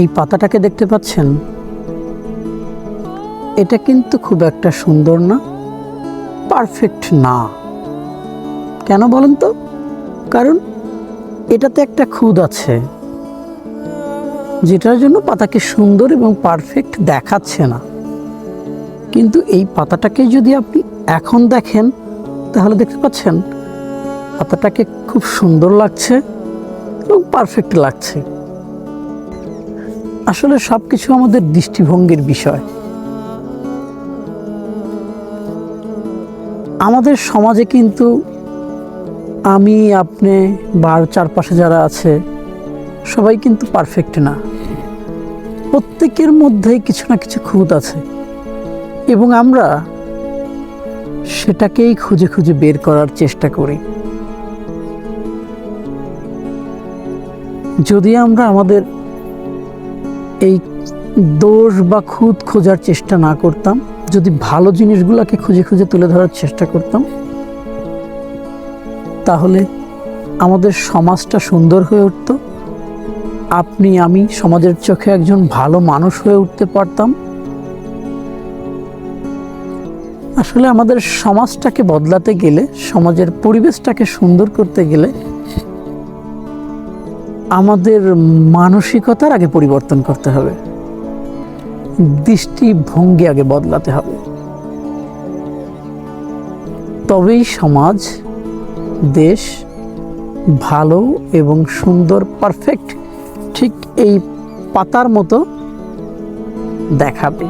এই পাতাটাকে দেখতে পাচ্ছেন? এটা কিন্তু খুব একটা সুন্দর না, পারফেক্ট না। কেন বলেন তো? কারণ এটাতে একটা খুঁত আছে, যেটার জন্য পাতাকে সুন্দর এবং পারফেক্ট দেখাচ্ছে না। কিন্তু এই পাতাটাকে যদি আপনি এখন দেখেন, তাহলে দেখতে পাচ্ছেন পাতাটাকে খুব সুন্দর লাগছে এবং পারফেক্ট লাগছে। আসলে সব কিছু আমাদের দৃষ্টিভঙ্গির বিষয়। আমাদের সমাজে কিন্তু আমি, আপনি বা চারপাশে যারা আছে সবাই কিন্তু পারফেক্ট না। প্রত্যেকের মধ্যেই কিছু না কিছু খুঁত আছে এবং আমরা সেটাকেই খুঁজে খুঁজে বের করার চেষ্টা করি। যদি আমরা আমাদের এই দোষ বা খুঁত খোঁজার চেষ্টা না করতাম, যদি ভালো জিনিসগুলোকে খুঁজে খুঁজে তুলে ধরার চেষ্টা করতাম, তাহলে আমাদের সমাজটা সুন্দর হয়ে উঠত। আপনি, আমি সমাজের চোখে একজন ভালো মানুষ হয়ে উঠতে পারতাম। আসলে আমাদের সমাজটাকে বদলাতে গেলে, সমাজের পরিবেশটাকে সুন্দর করতে গেলে আমাদের মানসিকতার আগে পরিবর্তন করতে হবে, দৃষ্টিভঙ্গি আগে বদলাতে হবে। তবেই সমাজ, দেশ ভালো এবং সুন্দর, পারফেক্ট ঠিক এই পাতার মতো দেখাবে।